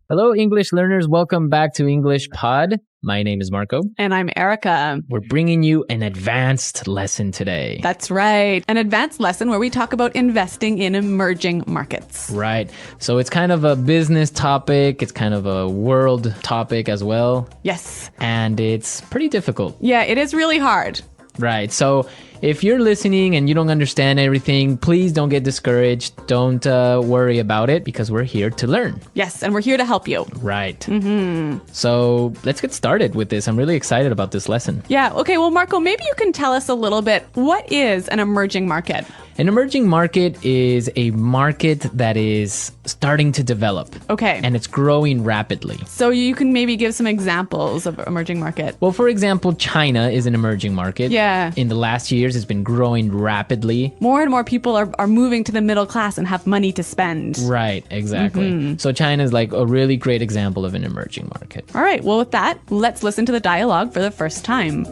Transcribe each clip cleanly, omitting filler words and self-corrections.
Hello, English learners. Welcome back to English Pod. My name is Marco. And I'm Erica. We're bringing you an advanced lesson today. That's right. An advanced lesson where we talk about investing in emerging markets. Right. So it's kind of a business topic. It's kind of a world topic as well. Yes. And it's pretty difficult. Yeah, it is really hard. Right. So if you're listening and you don't understand everything, please don't get discouraged. Don't worry about it because we're here to learn. Yes, and we're here to help you. Right. Mm-hmm. So let's get started with this. I'm really excited about this lesson. Yeah. Okay. Well, Marco, maybe you can tell us a little bit. What is an emerging market? An emerging market is a market that is starting to develop. Okay. And it's growing rapidly. So you can maybe give some examples of emerging market. Well, for example, China is an emerging market. Yeah. In the last years, it's been growing rapidly. More and more people are moving to the middle class and have money to spend. Right, exactly. Mm-hmm. So China is like a really great example of an emerging market. All right. Well, with that, let's listen to the dialogue for the first time.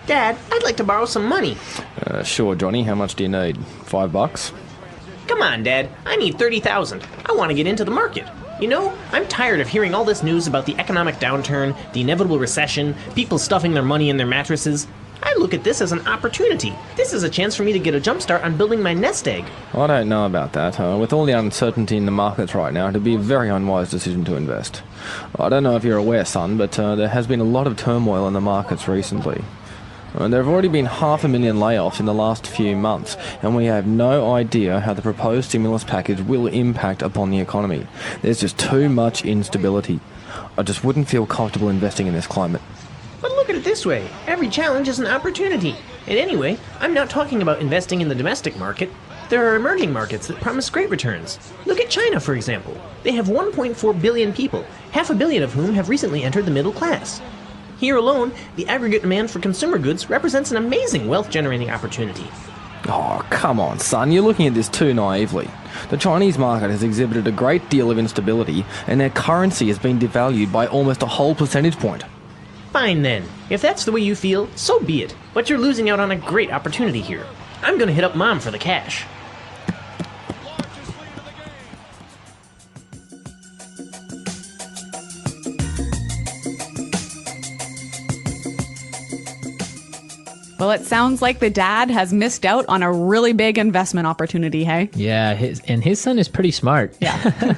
Dad, I'd like to borrow some money. Sure, Johnny. How much do you need? $5? Come on, Dad. I need $30,000. I want to get into the market. You know, I'm tired of hearing all this news about the economic downturn, the inevitable recession, people stuffing their money in their mattresses. I look at this as an opportunity. This is a chance for me to get a jump start on building my nest egg. I don't know about that. With all the uncertainty in the markets right now, it'd be a very unwise decision to invest. I don't know if you're aware, son, but there has been a lot of turmoil in the markets recently. There have already been 500,000 layoffs in the last few months, and we have no idea how the proposed stimulus package will impact upon the economy. There's just too much instability. I just wouldn't feel comfortable investing in this climate. But look at it this way. Every challenge is an opportunity. And anyway, I'm not talking about investing in the domestic market. There are emerging markets that promise great returns. Look at China, for example. They have 1.4 billion people, 500 million of whom have recently entered the middle class. Here alone, the aggregate demand for consumer goods represents an amazing wealth-generating opportunity. Oh, come on, son. You're looking at this too naively. The Chinese market has exhibited a great deal of instability, and their currency has been devalued by almost a whole percentage point. Fine then. If that's the way you feel, so be it. But you're losing out on a great opportunity here. I'm gonna hit up Mom for the cash. Well, it sounds like the dad has missed out on a really big investment opportunity, hey? Yeah, his son is pretty smart. Yeah.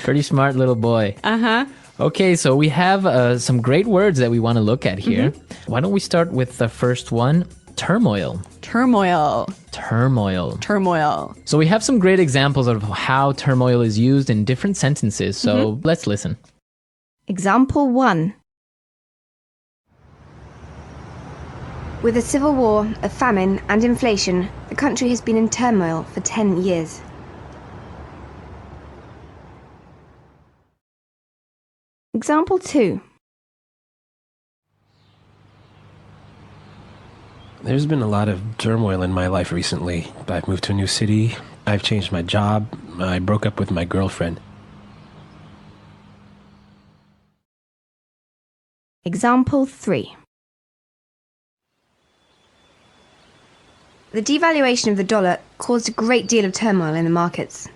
Pretty smart little boy. Uh-huh. Okay, so we have some great words that we want to look at here. Mm-hmm. Why don't we start with the first one? Turmoil. Turmoil. Turmoil. Turmoil. So we have some great examples of how turmoil is used in different sentences, so let's listen. Example 1. With a civil war, a famine, and inflation, the country has been in turmoil for 10 years. Example 2. There's been a lot of turmoil in my life recently. I've moved to a new city, I've changed my job, I broke up with my girlfriend. Example 3. The devaluation of the dollar caused a great deal of turmoil in the markets.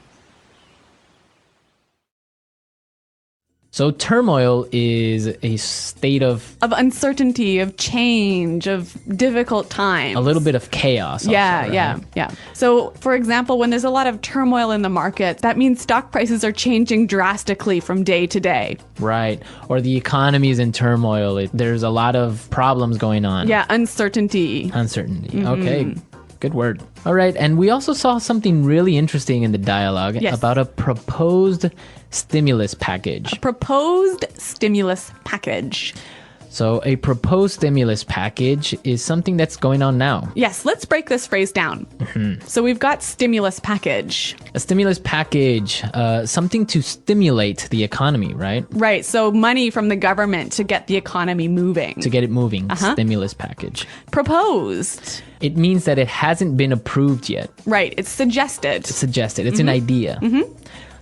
So turmoil is a state of uncertainty, of change, of difficult times. a little bit of chaos. Also, Yeah. So, for example, when there's a lot of turmoil in the market, that means stock prices are changing drastically from day to day. Right. Or the economy is in turmoil. There's a lot of problems going on. Yeah, uncertainty. Uncertainty. Okay. Good word. All right. And we also saw something really interesting in the dialogue about a proposed stimulus package. A proposed stimulus package. So a proposed stimulus package is something that's going on now. Yes, let's break this phrase down. So we've got stimulus package. A stimulus package, something to stimulate the economy, right? Right, so money from the government to get the economy moving. To get it moving, stimulus package. Proposed. It means that it hasn't been approved yet. Right, it's suggested. It's suggested. It's an idea.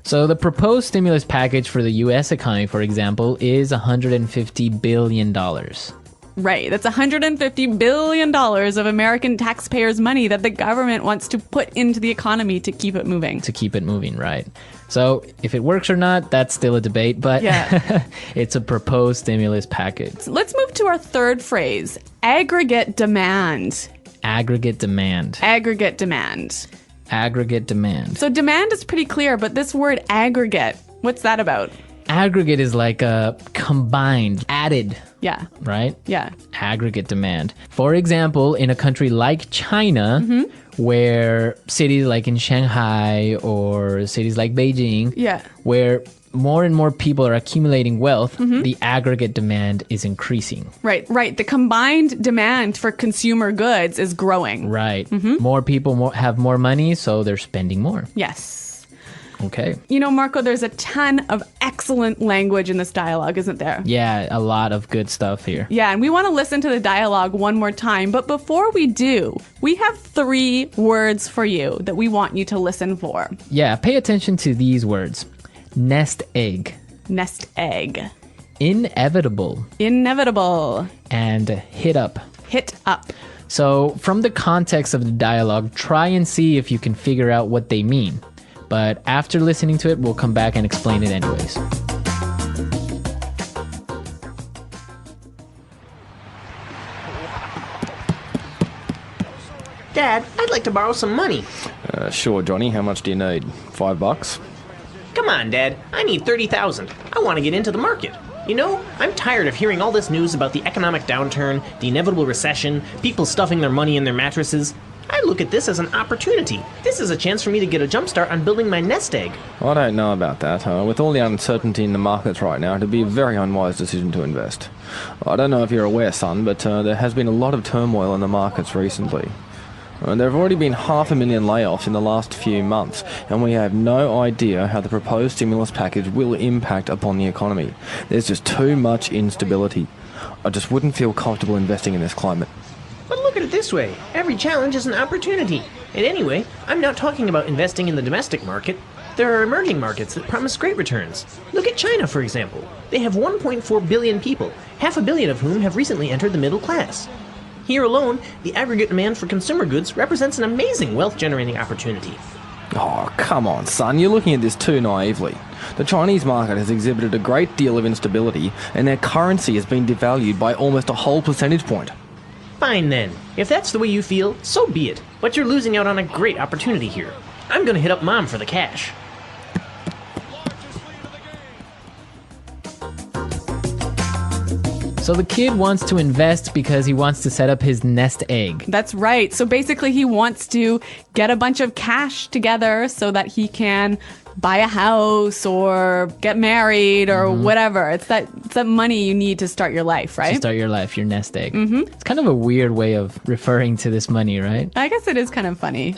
So the proposed stimulus package for the U.S. economy, for example, is $150 billion. Right. That's $150 billion of American taxpayers' money that the government wants to put into the economy to keep it moving. To keep it moving, right. So if it works or not, that's still a debate, but yeah. It's a proposed stimulus package. Let's move to our third phrase, aggregate demand. Aggregate demand. Aggregate demand. Aggregate demand. So demand is pretty clear, but this word aggregate, what's that about? Aggregate is like a combined, added. Yeah. Right? Yeah. Aggregate demand. For example, in a country like China, where cities like in Shanghai or cities like Beijing, where more and more people are accumulating wealth, the aggregate demand is increasing. Right. The combined demand for consumer goods is growing. Right. More people have more money, so they're spending more. Yes. Okay. You know, Marco, there's a ton of excellent language in this dialogue, isn't there? Yeah, a lot of good stuff here. Yeah, and we want to listen to the dialogue one more time. But before we do, we have 3 words for you that we want you to listen for. Yeah, pay attention to these words. Nest egg. Nest egg. Inevitable. Inevitable. And hit up. Hit up. So from the context of the dialogue, try and see if you can figure out what they mean. But after listening to it, we'll come back and explain it anyways. Dad, I'd like to borrow some money. Sure, Johnny. How much do you need? $5? Come on, Dad. I need $30,000. I want to get into the market. You know, I'm tired of hearing all this news about the economic downturn, the inevitable recession, people stuffing their money in their mattresses. I look at this as an opportunity. This is a chance for me to get a jump start on building my nest egg. I don't know about that. With all the uncertainty in the markets right now, it'd be a very unwise decision to invest. I don't know if you're aware, son, but there has been a lot of turmoil in the markets recently. There have already been 500,000 layoffs in the last few months, and we have no idea how the proposed stimulus package will impact upon the economy. There's just too much instability. I just wouldn't feel comfortable investing in this climate. But look at it this way. Every challenge is an opportunity. And anyway, I'm not talking about investing in the domestic market. There are emerging markets that promise great returns. Look at China, for example. They have 1.4 billion people, 500 million of whom have recently entered the middle class. Here alone, the aggregate demand for consumer goods represents an amazing wealth-generating opportunity. Oh, come on, son. You're looking at this too naively. The Chinese market has exhibited a great deal of instability, and their currency has been devalued by almost a whole percentage point. Fine then. If that's the way you feel, so be it. But you're losing out on a great opportunity here. I'm gonna hit up Mom for the cash. So the kid wants to invest because he wants to set up his nest egg. That's right. So basically he wants to get a bunch of cash together so that he can buy a house or get married or whatever. It's that money you need to start your life, right? To start your life, your nest egg. It's kind of a weird way of referring to this money, right? I guess it is kind of funny.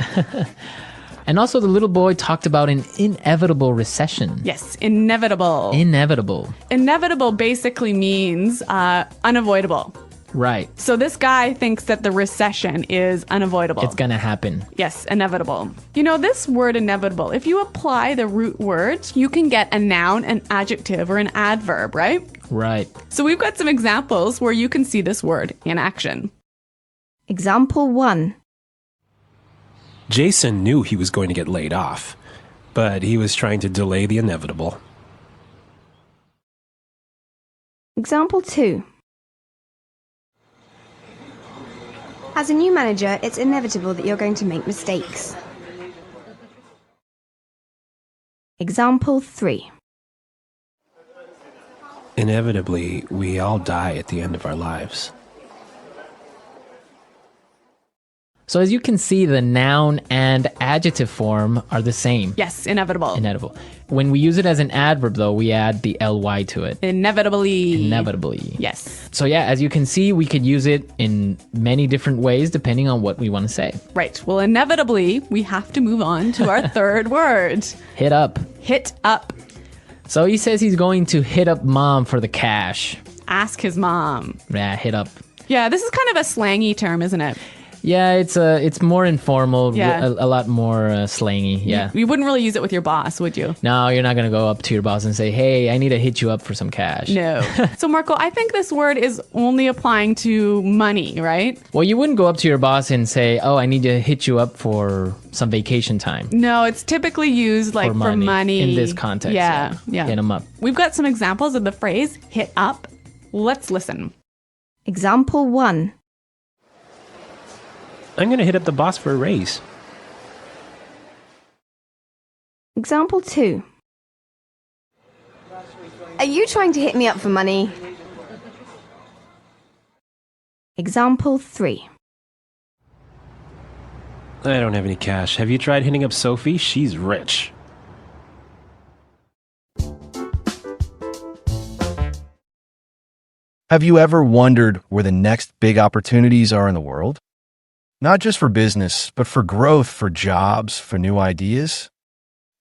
And also the little boy talked about an inevitable recession. Yes, inevitable. Inevitable. Inevitable basically means unavoidable. Right. So this guy thinks that the recession is unavoidable. It's gonna happen. Yes, inevitable. You know, this word inevitable, if you apply the root word, you can get a noun, an adjective, or an adverb, right? Right. So we've got some examples where you can see this word in action. Example 1. Jason knew he was going to get laid off, but he was trying to delay the inevitable. Example 2. As a new manager, it's inevitable that you're going to make mistakes. Example 3. Inevitably, we all die at the end of our lives. So as you can see, the noun and adjective form are the same. Yes, inevitable. Inevitable. When we use it as an adverb, though, we add the ly to it. Inevitably. Inevitably. Yes. So yeah, as you can see, we could use it in many different ways depending on what we want to say. Right. Well, inevitably, we have to move on to our third word. Hit up. Hit up. So he says he's going to hit up Mom for the cash. Ask his mom. Yeah, hit up. Yeah, this is kind of a slangy term, isn't it? Yeah, it's more informal, Yeah. a lot more slangy. Yeah. You wouldn't really use it with your boss, would you? No, you're not going to go up to your boss and say, hey, I need to hit you up for some cash. No. So, Marco, I think this word is only applying to money, right? Well, you wouldn't go up to your boss and say, oh, I need to hit you up for some vacation time. No, it's typically used like for money. In this context. Yeah. Hit them up. We've got some examples of the phrase hit up. Let's listen. Example 1. I'm going to hit up the boss for a raise. Example 2. Are you trying to hit me up for money? Example 3. I don't have any cash. Have you tried hitting up Sophie? She's rich. Have you ever wondered where the next big opportunities are in the world? Not just for business, but for growth, for jobs, for new ideas?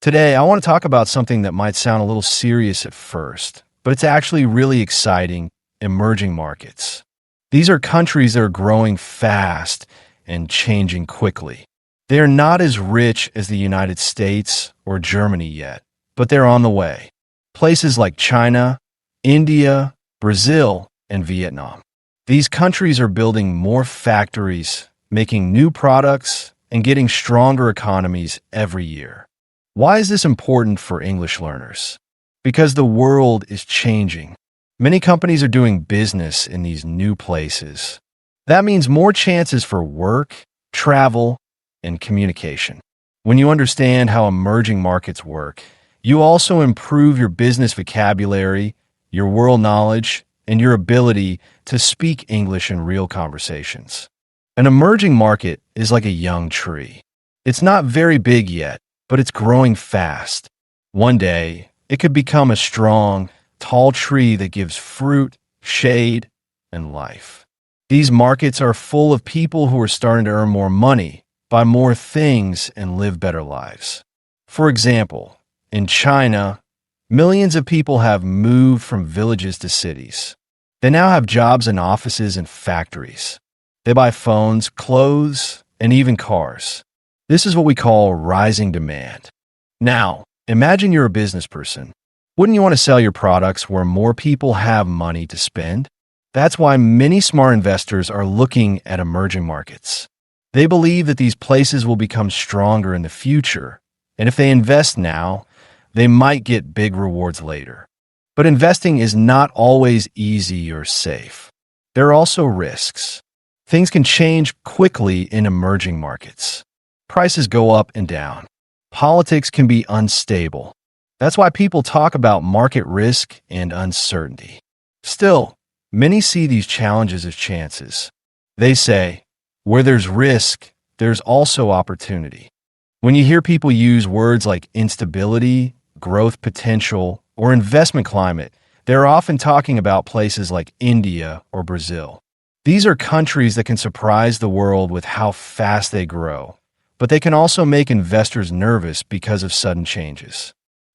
Today, I want to talk about something that might sound a little serious at first, but it's actually really exciting: emerging markets. These are countries that are growing fast and changing quickly. They are not as rich as the United States or Germany yet, but they're on the way. Places like China, India, Brazil, and Vietnam. These countries are building more factories, making new products, and getting stronger economies every year. Why is this important for English learners? Because the world is changing. Many companies are doing business in these new places. That means more chances for work, travel, and communication. When you understand how emerging markets work, you also improve your business vocabulary, your world knowledge, and your ability to speak English in real conversations. An emerging market is like a young tree. It's not very big yet, but it's growing fast. One day, it could become a strong, tall tree that gives fruit, shade, and life. These markets are full of people who are starting to earn more money, buy more things, and live better lives. For example, in China, millions of people have moved from villages to cities. They now have jobs in offices and factories. They buy phones, clothes, and even cars. This is what we call rising demand. Now, imagine you're a business person. Wouldn't you want to sell your products where more people have money to spend? That's why many smart investors are looking at emerging markets. They believe that these places will become stronger in the future, and if they invest now, they might get big rewards later. But investing is not always easy or safe. There are also risks. Things can change quickly in emerging markets. Prices go up and down. Politics can be unstable. That's why people talk about market risk and uncertainty. Still, many see these challenges as chances. They say, where there's risk, there's also opportunity. When you hear people use words like instability, growth potential, or investment climate, they're often talking about places like India or Brazil. These are countries that can surprise the world with how fast they grow, but they can also make investors nervous because of sudden changes.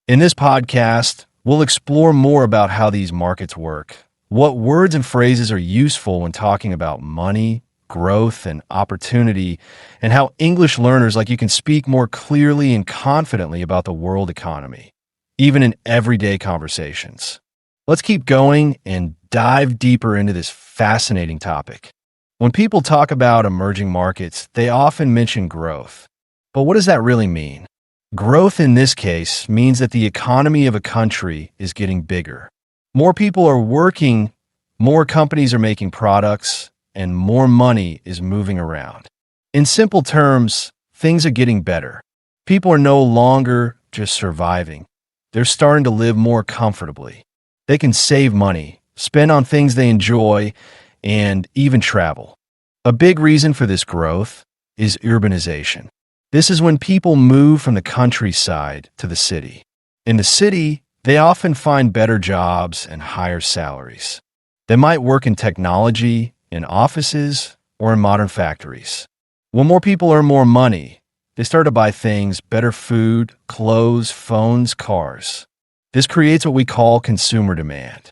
In this podcast, we'll explore more about how these markets work, what words and phrases are useful when talking about money, growth, and opportunity, and how English learners like you can speak more clearly and confidently about the world economy, even in everyday conversations. Let's keep going and dive deeper into this fascinating topic. When people talk about emerging markets, they often mention growth. But what does that really mean? Growth in this case means that the economy of a country is getting bigger. More people are working, more companies are making products, and more money is moving around. In simple terms, things are getting better. People are no longer just surviving. They're starting to live more comfortably. They can save money, spend on things they enjoy, and even travel. A big reason for this growth is urbanization. This is when people move from the countryside to the city. In the city, they often find better jobs and higher salaries. They might work in technology, in offices, or in modern factories. When more people earn more money, they start to buy things, better food, clothes, phones, cars. This creates what we call consumer demand.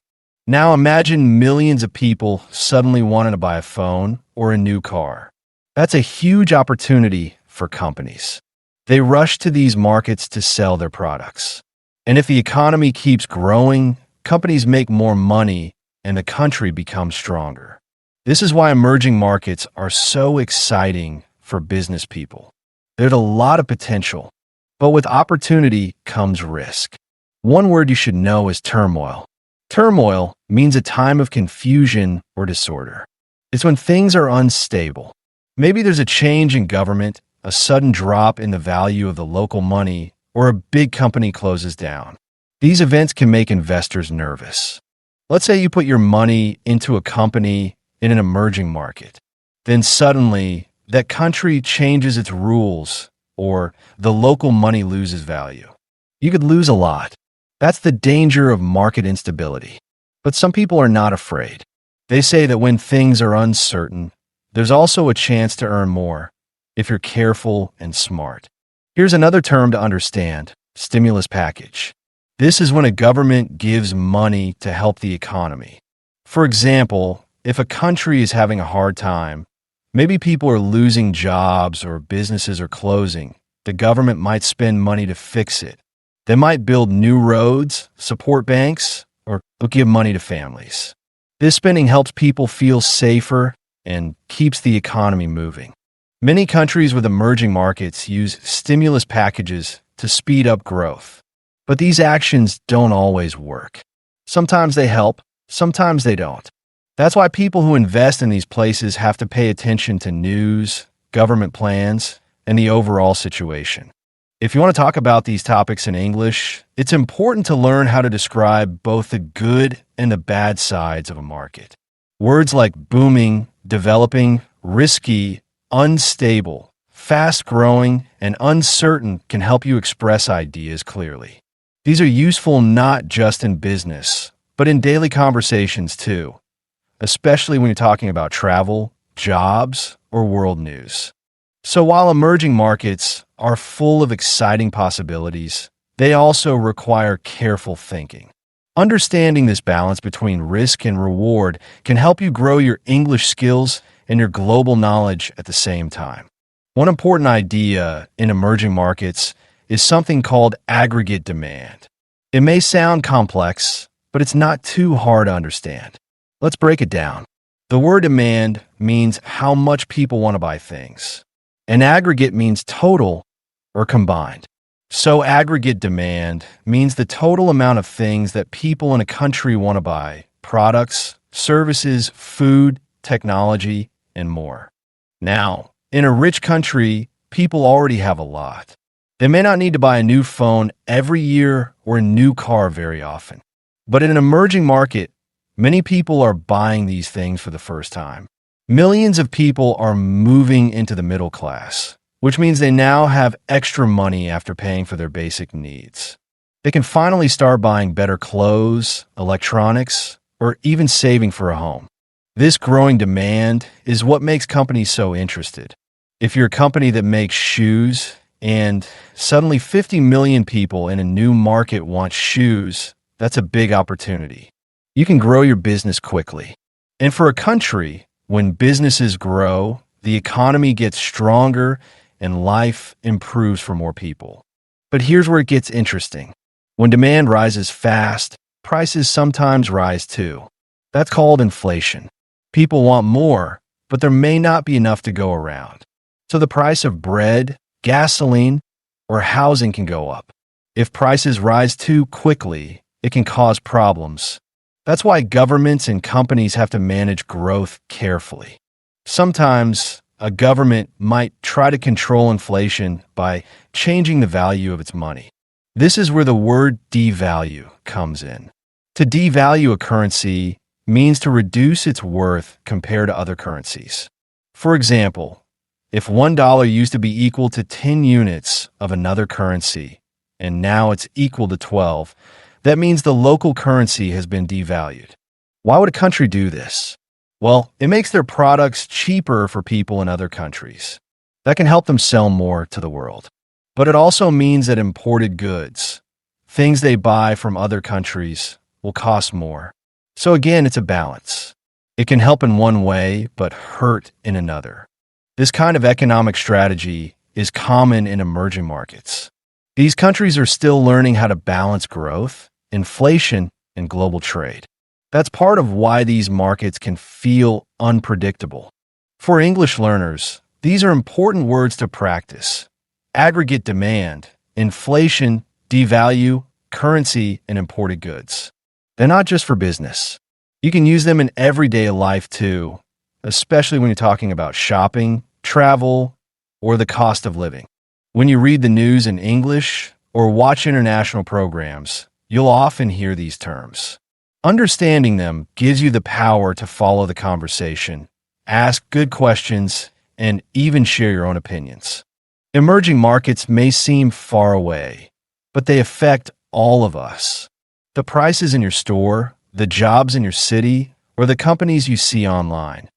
Now imagine millions of people suddenly wanting to buy a phone or a new car. That's a huge opportunity for companies. They rush to these markets to sell their products. And if the economy keeps growing, companies make more money and the country becomes stronger. This is why emerging markets are so exciting for business people. There's a lot of potential, but with opportunity comes risk. One word you should know is turmoil. Turmoil means a time of confusion or disorder. It's when things are unstable. Maybe there's a change in government, a sudden drop in the value of the local money, or a big company closes down. These events can make investors nervous. Let's say you put your money into a company in an emerging market. Then suddenly, that country changes its rules, or the local money loses value. You could lose a lot. That's the danger of market instability. But some people are not afraid. They say that when things are uncertain, there's also a chance to earn more if you're careful and smart. Here's another term to understand: stimulus package. This is when a government gives money to help the economy. For example, if a country is having a hard time, maybe people are losing jobs or businesses are closing, the government might spend money to fix it. They might build new roads, support banks, or give money to families. This spending helps people feel safer and keeps the economy moving. Many countries with emerging markets use stimulus packages to speed up growth. But these actions don't always work. Sometimes they help, sometimes they don't. That's why people who invest in these places have to pay attention to news, government plans, and the overall situation. If you want to talk about these topics in English, it's important to learn how to describe both the good and the bad sides of a market. Words like booming, developing, risky, unstable, fast-growing, and uncertain can help you express ideas clearly. These are useful not just in business, but in daily conversations too, especially when you're talking about travel, jobs, or world news. So while emerging markets are full of exciting possibilities, they also require careful thinking. Understanding this balance between risk and reward can help you grow your English skills and your global knowledge at the same time. One important idea in emerging markets is something called aggregate demand. It may sound complex, but it's not too hard to understand. Let's break it down. The word demand means how much people want to buy things. And aggregate means total or combined. So aggregate demand means the total amount of things that people in a country want to buy: products, services, food, technology, and more. Now, in a rich country, people already have a lot. They may not need to buy a new phone every year or a new car very often. But in an emerging market, many people are buying these things for the first time. Millions of people are moving into the middle class, which means they now have extra money after paying for their basic needs. They can finally start buying better clothes, electronics, or even saving for a home. This growing demand is what makes companies so interested. If you're a company that makes shoes and suddenly 50 million people in a new market want shoes, that's a big opportunity. You can grow your business quickly. And for a country, when businesses grow, the economy gets stronger and life improves for more people. But here's where it gets interesting. When demand rises fast, prices sometimes rise too. That's called inflation. People want more, but there may not be enough to go around. So the price of bread, gasoline, or housing can go up. If prices rise too quickly, it can cause problems. That's why governments and companies have to manage growth carefully. Sometimes a government might try to control inflation by changing the value of its money. This is where the word devalue comes in. To devalue a currency means to reduce its worth compared to other currencies. For example, if $1 used to be equal to 10 units of another currency, and now it's equal to 12, that means the local currency has been devalued. Why would a country do this? Well, it makes their products cheaper for people in other countries. That can help them sell more to the world. But it also means that imported goods, things they buy from other countries, will cost more. So again, it's a balance. It can help in one way, but hurt in another. This kind of economic strategy is common in emerging markets. These countries are still learning how to balance growth, inflation, and global trade. That's part of why these markets can feel unpredictable. For English learners, these are important words to practice. Aggregate demand, inflation, devalue, currency, and imported goods. They're not just for business. You can use them in everyday life too, especially when you're talking about shopping, travel, or the cost of living. When you read the news in English or watch international programs, you'll often hear these terms. Understanding them gives you the power to follow the conversation, ask good questions, and even share your own opinions. Emerging markets may seem far away, but they affect all of us. The prices in your store, the jobs in your city, or the companies you see online.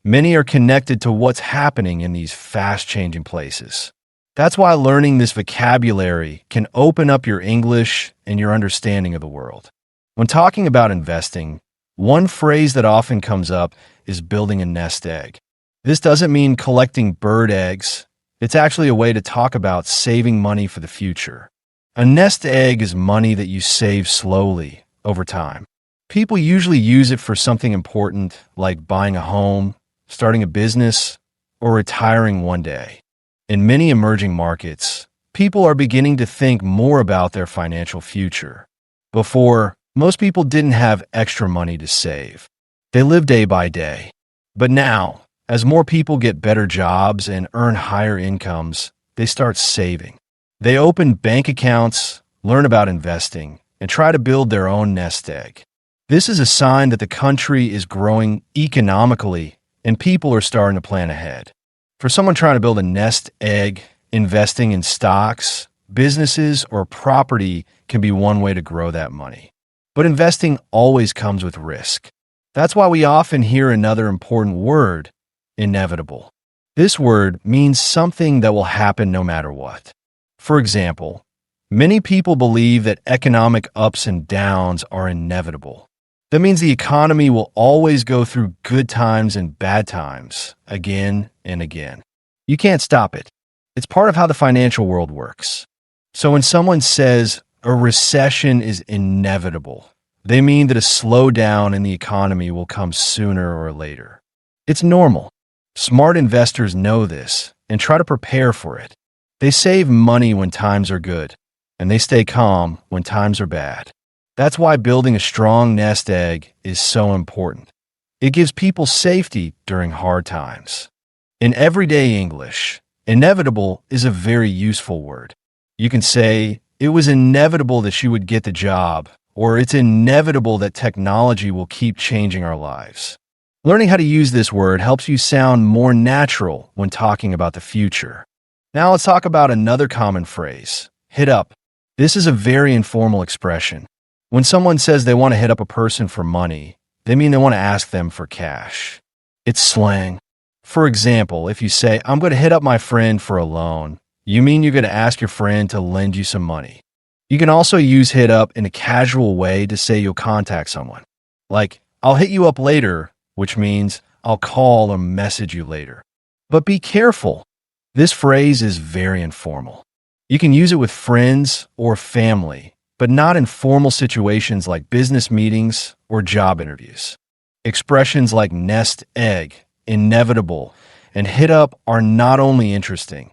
Many are connected to what's happening in these fast-changing places. That's why learning this vocabulary can open up your English and your understanding of the world. When talking about investing, one phrase that often comes up is building a nest egg. This doesn't mean collecting bird eggs. It's actually a way to talk about saving money for the future. A nest egg is money that you save slowly over time. People usually use it for something important like buying a home, starting a business, or retiring one day. In many emerging markets, people are beginning to think more about their financial future. Before, most people didn't have extra money to save. They lived day by day. But now, as more people get better jobs and earn higher incomes, they start saving. They open bank accounts, learn about investing, and try to build their own nest egg. This is a sign that the country is growing economically and people are starting to plan ahead. For someone trying to build a nest egg, investing in stocks, businesses, or property can be one way to grow that money. But investing always comes with risk. That's why we often hear another important word, inevitable. This word means something that will happen no matter what. For example, many people believe that economic ups and downs are inevitable. That means the economy will always go through good times and bad times, again and again. You can't stop it. It's part of how the financial world works. So when someone says a recession is inevitable, they mean that a slowdown in the economy will come sooner or later. It's normal. Smart investors know this and try to prepare for it. They save money when times are good, and they stay calm when times are bad. That's why building a strong nest egg is so important. It gives people safety during hard times. In everyday English, inevitable is a very useful word. You can say, it was inevitable that she would get the job, or it's inevitable that technology will keep changing our lives. Learning how to use this word helps you sound more natural when talking about the future. Now let's talk about another common phrase, hit up. This is a very informal expression. When someone says they want to hit up a person for money, they mean they want to ask them for cash. It's slang. For example, if you say, I'm going to hit up my friend for a loan, you mean you're going to ask your friend to lend you some money. You can also use hit up in a casual way to say you'll contact someone. Like, I'll hit you up later, which means I'll call or message you later. But be careful. This phrase is very informal. You can use it with friends or family, but not in formal situations like business meetings or job interviews. Expressions like nest egg, inevitable, and hit up are not only interesting,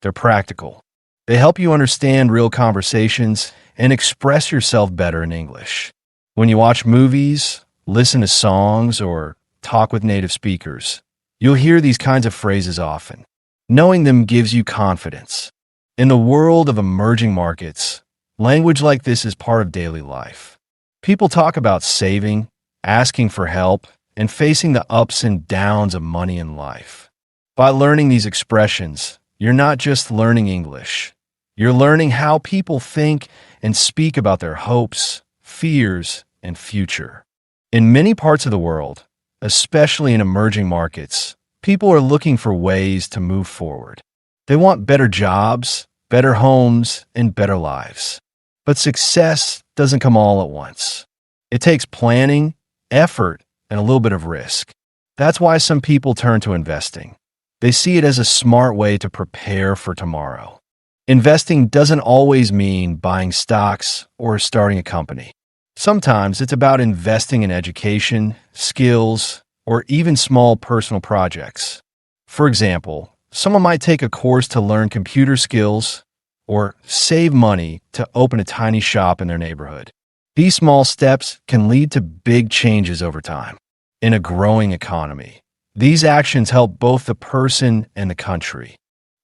they're practical. They help you understand real conversations and express yourself better in English. When you watch movies, listen to songs, or talk with native speakers, you'll hear these kinds of phrases often. Knowing them gives you confidence. In the world of emerging markets, language like this is part of daily life. People talk about saving, asking for help, and facing the ups and downs of money in life. By learning these expressions, you're not just learning English. You're learning how people think and speak about their hopes, fears, and future. In many parts of the world, especially in emerging markets, people are looking for ways to move forward. They want better jobs, better homes, and better lives. But success doesn't come all at once. It takes planning, effort, and a little bit of risk. That's why some people turn to investing. They see it as a smart way to prepare for tomorrow. Investing doesn't always mean buying stocks or starting a company. Sometimes it's about investing in education, skills, or even small personal projects. For example, someone might take a course to learn computer skills or save money to open a tiny shop in their neighborhood. These small steps can lead to big changes over time. In a growing economy, these actions help both the person and the country.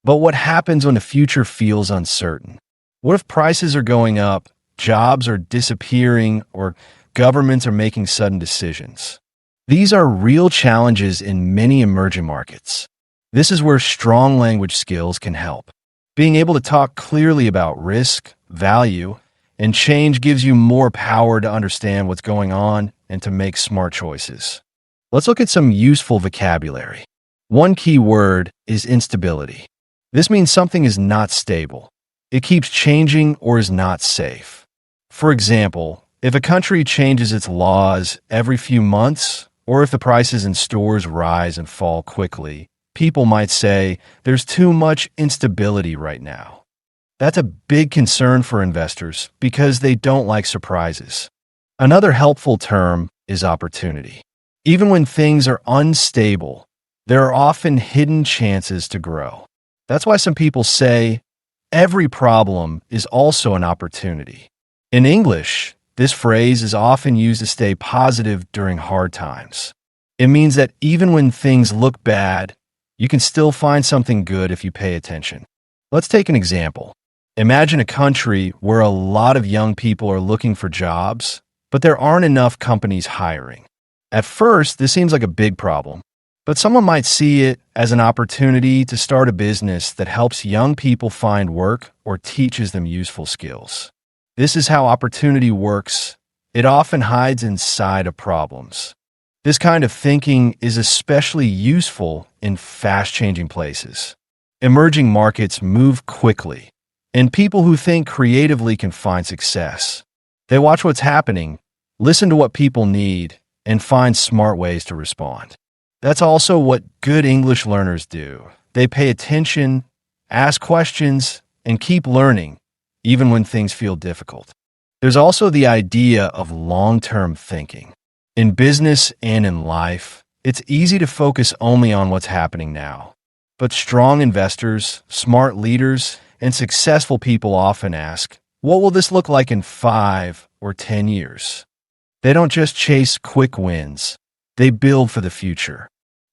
But what happens when the future feels uncertain? What if prices are going up, jobs are disappearing, or governments are making sudden decisions? These are real challenges in many emerging markets. This is where strong language skills can help. Being able to talk clearly about risk, value, and change gives you more power to understand what's going on and to make smart choices. Let's look at some useful vocabulary. One key word is instability. This means something is not stable. It keeps changing or is not safe. For example, if a country changes its laws every few months, or if the prices in stores rise and fall quickly, people might say there's too much instability right now. That's a big concern for investors because they don't like surprises. Another helpful term is opportunity. Even when things are unstable, there are often hidden chances to grow. That's why some people say every problem is also an opportunity. In English, this phrase is often used to stay positive during hard times. It means that even when things look bad, you can still find something good if you pay attention. Let's take an example. Imagine a country where a lot of young people are looking for jobs, but there aren't enough companies hiring. At first, this seems like a big problem. But someone might see it as an opportunity to start a business that helps young people find work or teaches them useful skills. This is how opportunity works. It often hides inside of problems. This kind of thinking is especially useful in fast-changing places. Emerging markets move quickly, and people who think creatively can find success. They watch what's happening, listen to what people need, and find smart ways to respond. That's also what good English learners do. They pay attention, ask questions, and keep learning, even when things feel difficult. There's also the idea of long-term thinking. In business and in life, it's easy to focus only on what's happening now. But strong investors, smart leaders, and successful people often ask, what will this look like in 5 or 10 years? They don't just chase quick wins. They build for the future.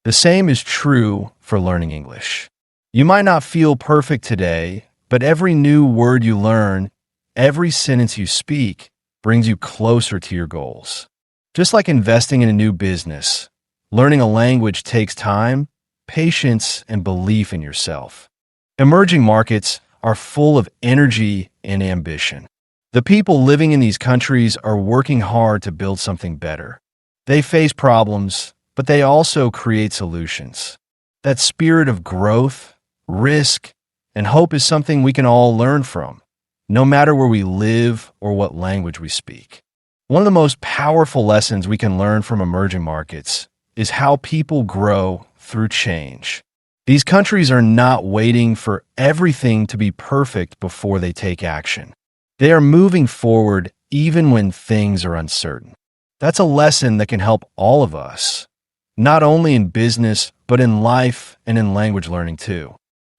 The same is true for learning English. You might not feel perfect today, but every new word you learn, every sentence you speak, brings you closer to your goals. Just like investing in a new business, learning a language takes time, patience, and belief in yourself. Emerging markets are full of energy and ambition. The people living in these countries are working hard to build something better. They face problems, but they also create solutions. That spirit of growth, risk, and hope is something we can all learn from, no matter where we live or what language we speak. One of the most powerful lessons we can learn from emerging markets is how people grow through change. These countries are not waiting for everything to be perfect before they take action. They are moving forward even when things are uncertain. That's a lesson that can help all of us, not only in business, but in life and in language learning too.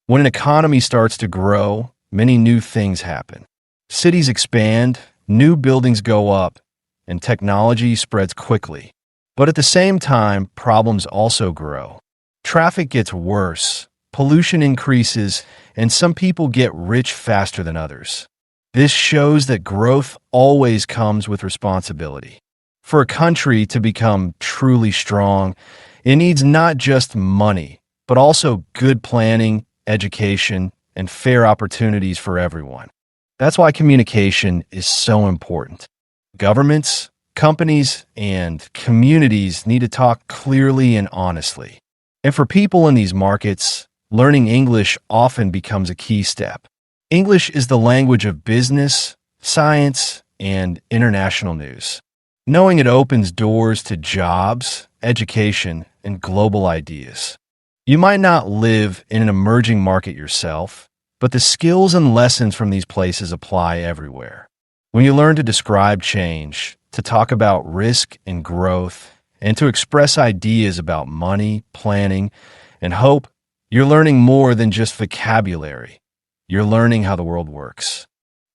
When an economy starts to grow, many new things happen. Cities expand, new buildings go up, and technology spreads quickly. But at the same time, problems also grow. Traffic gets worse, pollution increases, and some people get rich faster than others. This shows that growth always comes with responsibility. For a country to become truly strong, it needs not just money, but also good planning, education, and fair opportunities for everyone. That's why communication is so important. Governments, companies, and communities need to talk clearly and honestly. And for people in these markets, learning English often becomes a key step. English is the language of business, science, and international news. Knowing it opens doors to jobs, education, and global ideas. You might not live in an emerging market yourself, but the skills and lessons from these places apply everywhere. When you learn to describe change, to talk about risk and growth, and to express ideas about money, planning, and hope, you're learning more than just vocabulary. You're learning how the world works.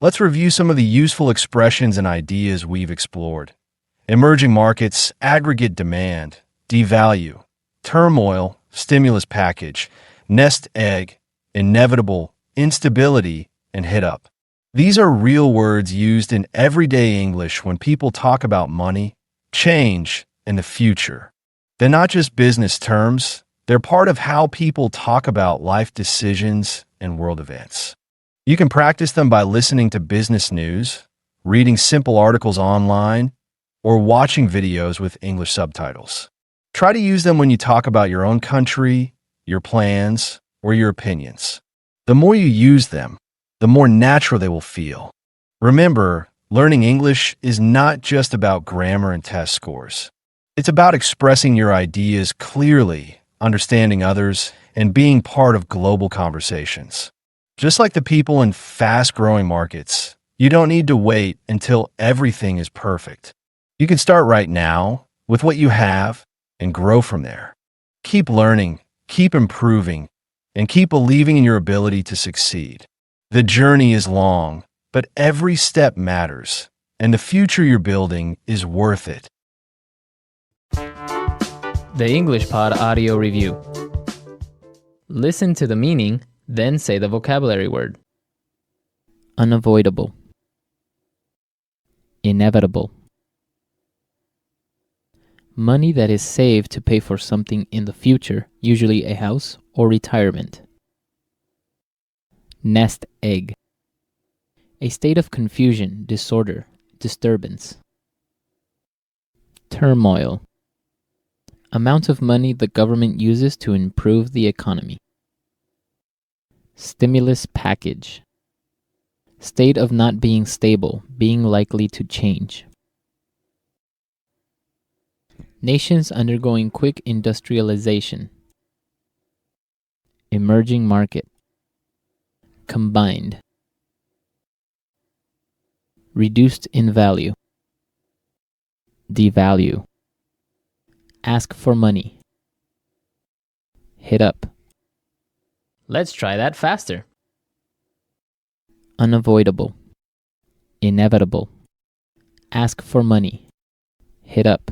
Let's review some of the useful expressions and ideas we've explored. Emerging markets, aggregate demand, devalue, turmoil, stimulus package, nest egg, inevitable, instability, and hit up. These are real words used in everyday English when people talk about money, change, and the future. They're not just business terms, they're part of how people talk about life decisions and world events. You can practice them by listening to business news, reading simple articles online, or watching videos with English subtitles. Try to use them when you talk about your own country, your plans, or your opinions. The more you use them, the more natural they will feel. Remember, learning English is not just about grammar and test scores. It's about expressing your ideas clearly, understanding others, and being part of global conversations. Just like the people in fast-growing markets, you don't need to wait until everything is perfect. You can start right now with what you have and grow from there. Keep learning, keep improving, and keep believing in your ability to succeed. The journey is long, but every step matters, and the future you're building is worth it. The English Pod Audio Review. Listen to the meaning, then say the vocabulary word. Unavoidable. Inevitable. Money that is saved to pay for something in the future, usually a house or retirement. Nest egg. A state of confusion, disorder, disturbance. Turmoil. Amount of money the government uses to improve the economy. Stimulus package. State of not being stable, being likely to change. Nations undergoing quick industrialization. Emerging market. Combined. Reduced in value. Devalue. Ask for money. Hit up. Let's try that faster. Unavoidable. Inevitable. Ask for money. Hit up.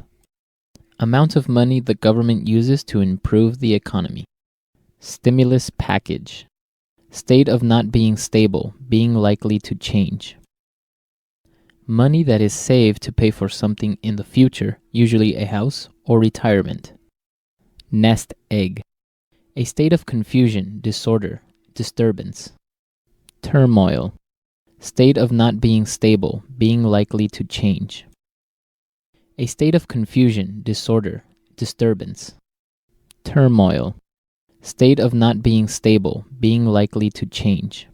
Amount of money the government uses to improve the economy. Stimulus package. State of not being stable, being likely to change. Money that is saved to pay for something in the future, usually a house or retirement. Nest egg. A state of confusion, disorder, disturbance. Turmoil. State of not being stable, being likely to change. A state of confusion, disorder, disturbance. Turmoil. State of not being stable, being likely to change.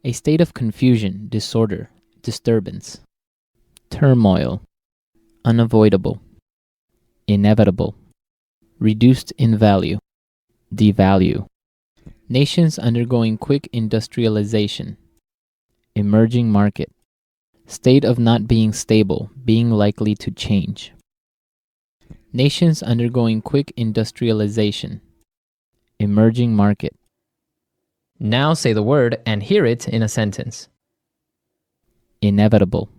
A state of confusion, disorder, disturbance. Turmoil. Unavoidable. Inevitable. Reduced in value. Devalue. Nations undergoing quick industrialization. Emerging market. State of not being stable, being likely to change. Nations undergoing quick industrialization. Emerging market. Now say the word and hear it in a sentence. Inevitable.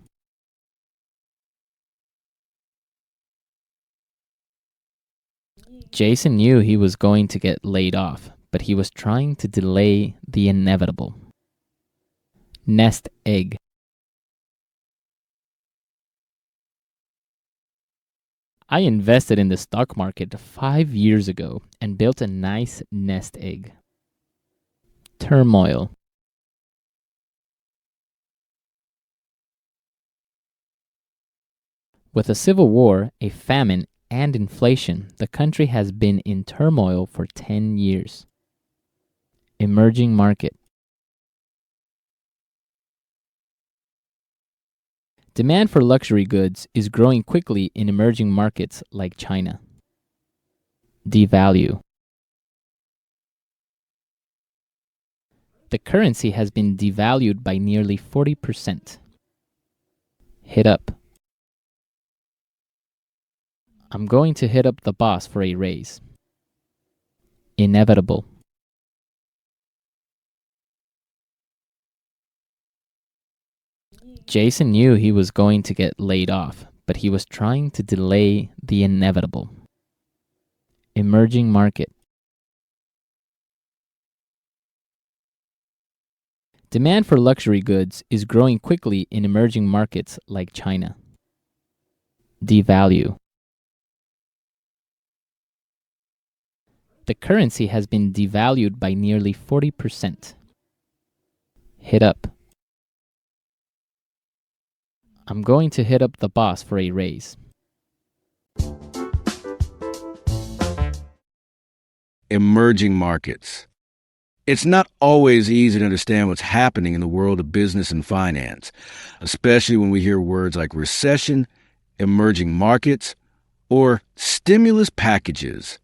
Jason knew he was going to get laid off, but he was trying to delay the inevitable. Nest egg. I invested in the stock market 5 years ago and built a nice nest egg. Turmoil. With a civil war, a famine, and inflation, the country has been in turmoil for 10 years. Emerging market. Demand for luxury goods is growing quickly in emerging markets like China. Devalue. The currency has been devalued by nearly 40%. Hit up. I'm going to hit up the boss for a raise. Inevitable. Jason knew he was going to get laid off, but he was trying to delay the inevitable. Emerging market. Demand for luxury goods is growing quickly in emerging markets like China. Devalue. The currency has been devalued by nearly 40%. Hit up. I'm going to hit up the boss for a raise. Emerging markets. It's not always easy to understand what's happening in the world of business and finance, especially when we hear words like recession, emerging markets, or stimulus packages.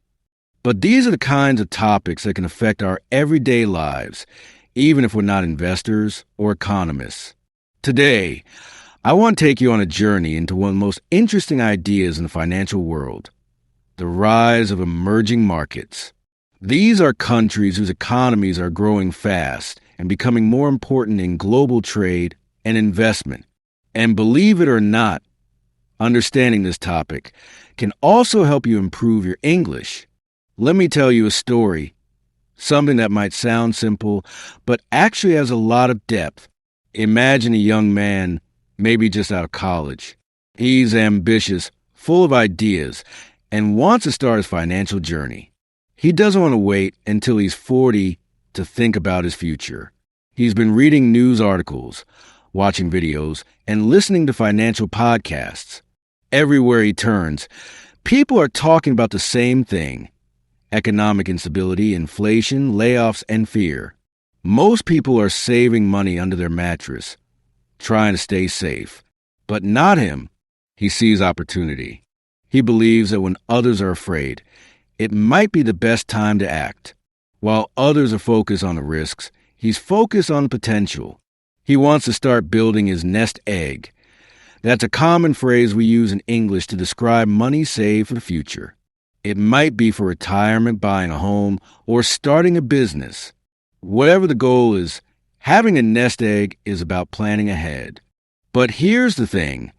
But these are the kinds of topics that can affect our everyday lives, even if we're not investors or economists. Today, I want to take you on a journey into one of the most interesting ideas in the financial world, the rise of emerging markets. These are countries whose economies are growing fast and becoming more important in global trade and investment. And believe it or not, understanding this topic can also help you improve your English. Let me tell you a story, something that might sound simple, but actually has a lot of depth. Imagine a young man, maybe just out of college. He's ambitious, full of ideas, and wants to start his financial journey. He doesn't want to wait until he's 40 to think about his future. He's been reading news articles, watching videos, and listening to financial podcasts. Everywhere he turns, people are talking about the same thing: economic instability, inflation, layoffs, and fear. Most people are saving money under their mattress, trying to stay safe. But not him. He sees opportunity. He believes that when others are afraid, it might be the best time to act. While others are focused on the risks, he's focused on the potential. He wants to start building his nest egg. That's a common phrase we use in English to describe money saved for the future. It might be for retirement, buying a home, or starting a business. Whatever the goal is, having a nest egg is about planning ahead. But here's the thing.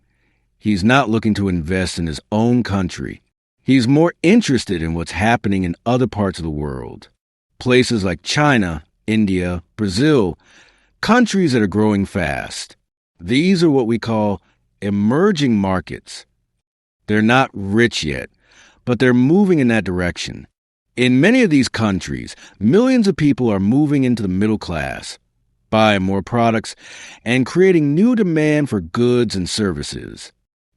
He's not looking to invest in his own country. He's more interested in what's happening in other parts of the world. Places like China, India, Brazil, countries that are growing fast. These are what we call emerging markets. They're not rich yet, but they're moving in that direction. In many of these countries, millions of people are moving into the middle class, buying more products, and creating new demand for goods and services.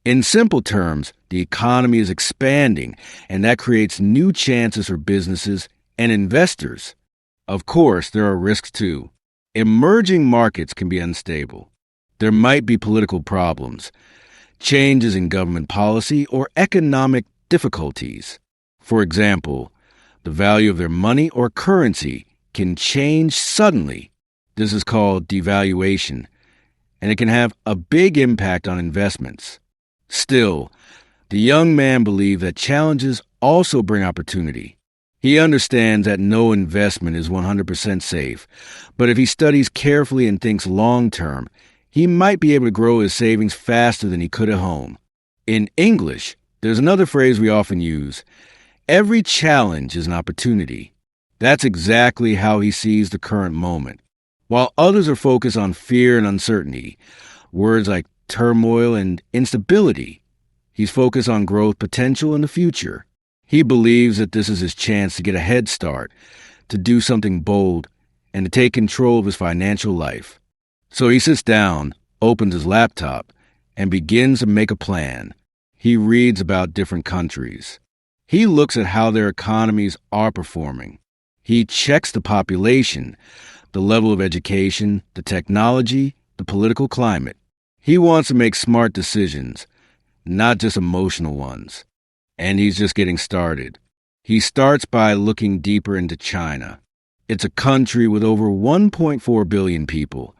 In simple terms, the economy is expanding, and that creates new chances for businesses and investors. Of course, there are risks too. Emerging markets can be unstable. There might be political problems, changes in government policy, or economic difficulties. For example, the value of their money or currency can change suddenly. This is called devaluation, and it can have a big impact on investments. Still, the young man believed that challenges also bring opportunity. He understands that no investment is 100% safe, but if he studies carefully and thinks long-term, he might be able to grow his savings faster than he could at home. In English, there's another phrase we often use: every challenge is an opportunity. That's exactly how he sees the current moment. While others are focused on fear and uncertainty, words like turmoil and instability, he's focused on growth potential in the future. He believes that this is his chance to get a head start, to do something bold, and to take control of his financial life. So he sits down, opens his laptop, and begins to make a plan. He reads about different countries. He looks at how their economies are performing. He checks the population, the level of education, the technology, the political climate. He wants to make smart decisions, not just emotional ones. And he's just getting started. He starts by looking deeper into China. It's a country with over 1.4 billion people,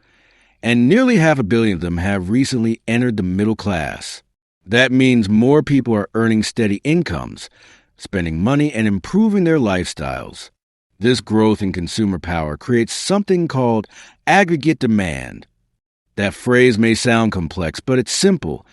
and nearly 500 million of them have recently entered the middle class. That means more people are earning steady incomes, spending money, and improving their lifestyles. This growth in consumer power creates something called aggregate demand. That phrase may sound complex, but it's simple.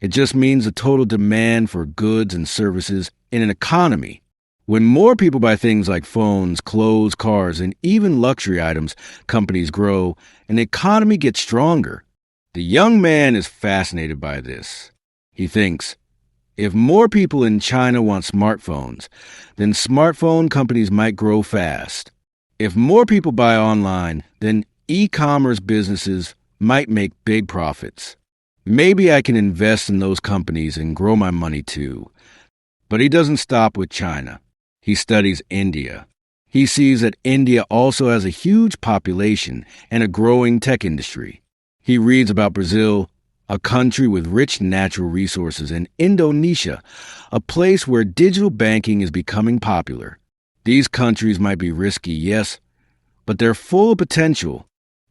It just means the total demand for goods and services in an economy. When more people buy things like phones, clothes, cars, and even luxury items, companies grow, and the economy gets stronger. The young man is fascinated by this. He thinks, if more people in China want smartphones, then smartphone companies might grow fast. If more people buy online, then e-commerce businesses might make big profits. Maybe I can invest in those companies and grow my money too. But he doesn't stop with China. He studies India. He sees that India also has a huge population and a growing tech industry. He reads about Brazil, a country with rich natural resources, and Indonesia, a place where digital banking is becoming popular. These countries might be risky, yes, but they're full of potential.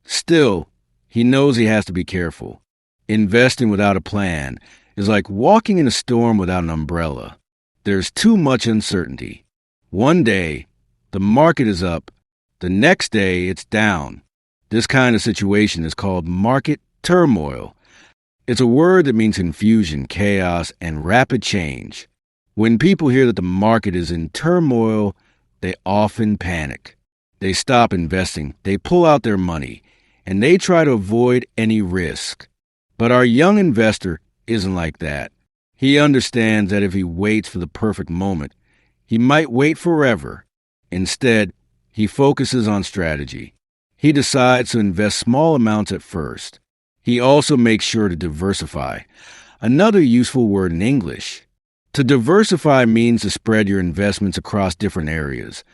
Still, he knows he has to be careful. Investing without a plan is like walking in a storm without an umbrella. There's too much uncertainty. One day, the market is up. The next day, it's down. This kind of situation is called market turmoil. It's a word that means confusion, chaos, and rapid change. When people hear that the market is in turmoil, they often panic. They stop investing, they pull out their money, and they try to avoid any risk. But our young investor isn't like that. He understands that if he waits for the perfect moment, he might wait forever. Instead, he focuses on strategy. He decides to invest small amounts at first. He also makes sure to diversify, another useful word in English. To diversify means to spread your investments across different areas,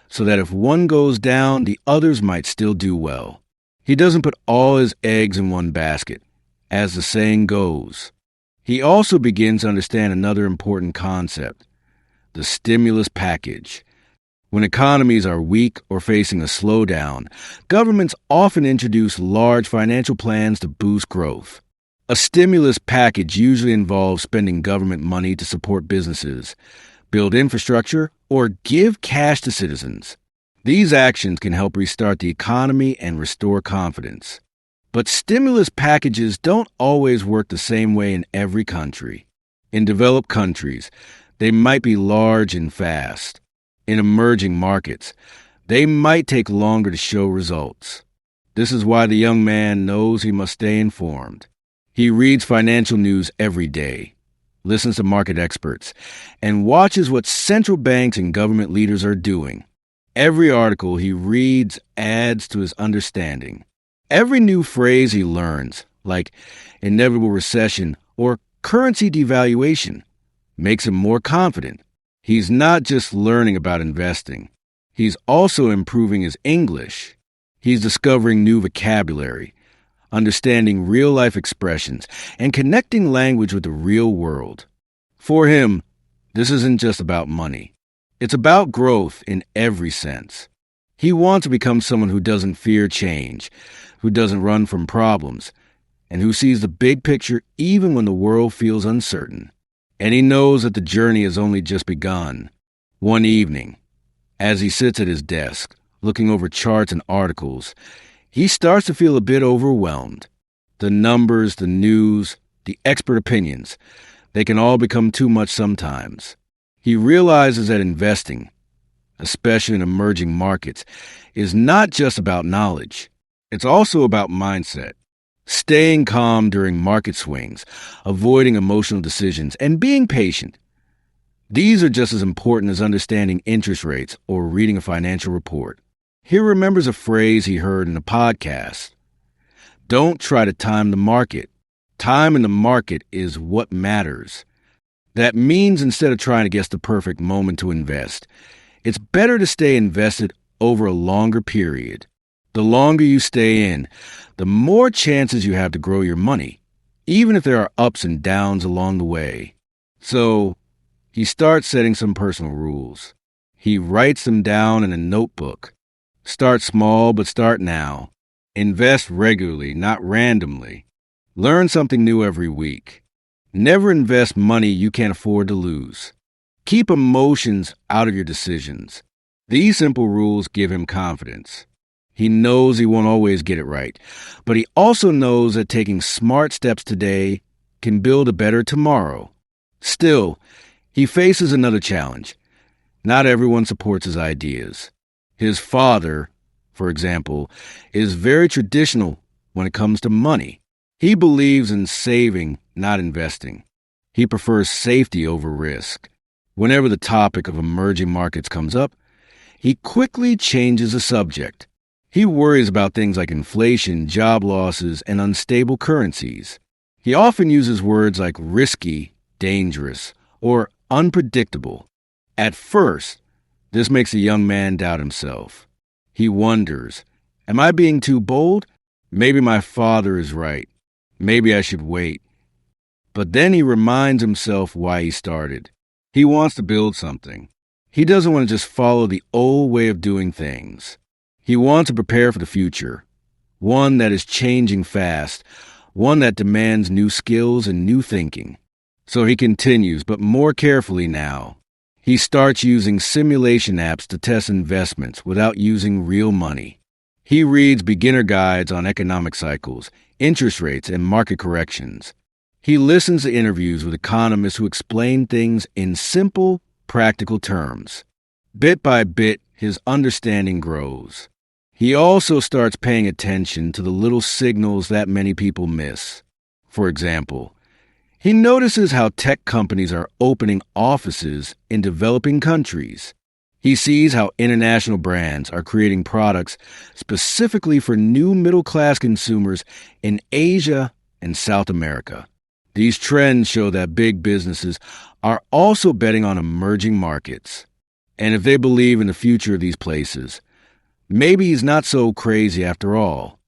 so that if one goes down, the others might still do well. He doesn't put all his eggs in one basket, as the saying goes. He also begins to understand another important concept, the stimulus package. When economies are weak or facing a slowdown, governments often introduce large financial plans to boost growth. A stimulus package usually involves spending government money to support businesses, build infrastructure, or give cash to citizens. These actions can help restart the economy and restore confidence. But stimulus packages don't always work the same way in every country. In developed countries, they might be large and fast. In emerging markets, they might take longer to show results. This is why the young man knows he must stay informed. He reads financial news every day, listens to market experts, and watches what central banks and government leaders are doing. Every article he reads adds to his understanding. Every new phrase he learns, like inevitable recession or currency devaluation, makes him more confident. He's not just learning about investing. He's also improving his English. He's discovering new vocabulary, understanding real-life expressions, and connecting language with the real world. For him, this isn't just about money. It's about growth in every sense. He wants to become someone who doesn't fear change, who doesn't run from problems, and who sees the big picture even when the world feels uncertain. And he knows that the journey has only just begun. One evening, as he sits at his desk, looking over charts and articles, he starts to feel a bit overwhelmed. The numbers, the news, the expert opinions, they can all become too much sometimes. He realizes that investing, especially in emerging markets, is not just about knowledge. It's also about mindset. Staying calm during market swings, avoiding emotional decisions, and being patient. These are just as important as understanding interest rates or reading a financial report. He remembers a phrase he heard in a podcast. Don't try to time the market. Time in the market is what matters. That means instead of trying to guess the perfect moment to invest, it's better to stay invested over a longer period. The longer you stay in, the more chances you have to grow your money, even if there are ups and downs along the way. So, he starts setting some personal rules. He writes them down in a notebook. Start small, but start now. Invest regularly, not randomly. Learn something new every week. Never invest money you can't afford to lose. Keep emotions out of your decisions. These simple rules give him confidence. He knows he won't always get it right, but he also knows that taking smart steps today can build a better tomorrow. Still, he faces another challenge. Not everyone supports his ideas. His father, for example, is very traditional when it comes to money. He believes in saving, not investing. He prefers safety over risk. Whenever the topic of emerging markets comes up, he quickly changes the subject. He worries about things like inflation, job losses, and unstable currencies. He often uses words like risky, dangerous, or unpredictable. At first, this makes a young man doubt himself. He wonders, am I being too bold? Maybe my father is right. Maybe I should wait. But then he reminds himself why he started. He wants to build something. He doesn't want to just follow the old way of doing things. He wants to prepare for the future, one that is changing fast, one that demands new skills and new thinking. So he continues, but more carefully now. He starts using simulation apps to test investments without using real money. He reads beginner guides on economic cycles, interest rates, and market corrections. He listens to interviews with economists who explain things in simple, practical terms. Bit by bit, his understanding grows. He also starts paying attention to the little signals that many people miss. For example, he notices how tech companies are opening offices in developing countries. He sees how international brands are creating products specifically for new middle-class consumers in Asia and South America. These trends show that big businesses are also betting on emerging markets. And if they believe in the future of these places, maybe he's not so crazy after all.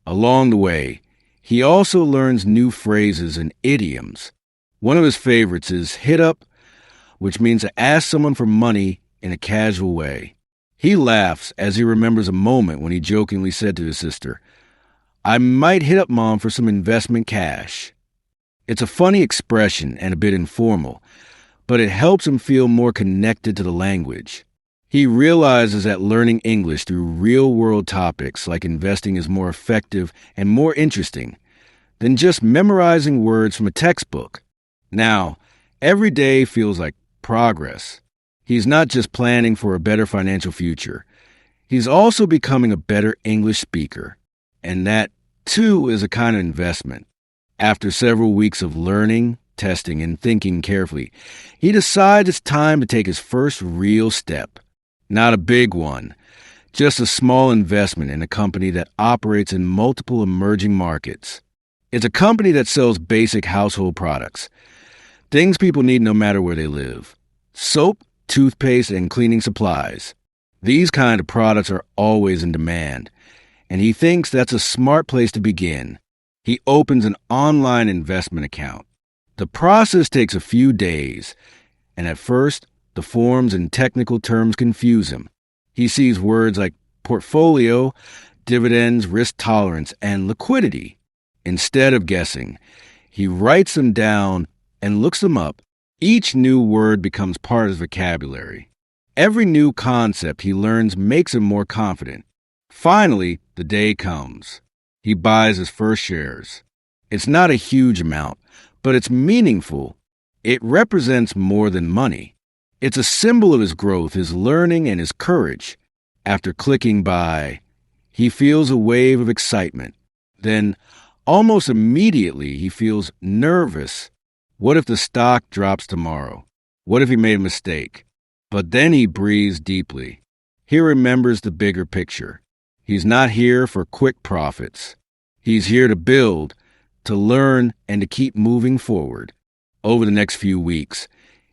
Along the way, he also learns new phrases and idioms. One of his favorites is hit up, which means to ask someone for money in a casual way. He laughs as he remembers a moment when he jokingly said to his sister, "I might hit up Mom for some investment cash." It's a funny expression and a bit informal, but it helps him feel more connected to the language. He realizes that learning English through real-world topics like investing is more effective and more interesting than just memorizing words from a textbook. Now, every day feels like progress. He's not just planning for a better financial future. He's also becoming a better English speaker. And that, too, is a kind of investment. After several weeks of learning, testing, and thinking carefully, he decides it's time to take his first real step. Not a big one, just a small investment in a company that operates in multiple emerging markets. It's a company that sells basic household products, things people need no matter where they live. Soap, toothpaste, and cleaning supplies. These kind of products are always in demand, and he thinks that's a smart place to begin. He opens an online investment account. The process takes a few days, and at first, the forms and technical terms confuse him. He sees words like portfolio, dividends, risk tolerance, and liquidity. Instead of guessing, he writes them down and looks them up. Each new word becomes part of his vocabulary. Every new concept he learns makes him more confident. Finally, the day comes. He buys his first shares. It's not a huge amount, but it's meaningful. It represents more than money. It's a symbol of his growth, his learning, and his courage. After clicking buy, he feels a wave of excitement. Then, almost immediately, he feels nervous. What if the stock drops tomorrow? What if he made a mistake? But then he breathes deeply. He remembers the bigger picture. He's not here for quick profits. He's here to build, to learn, and to keep moving forward. Over the next few weeks,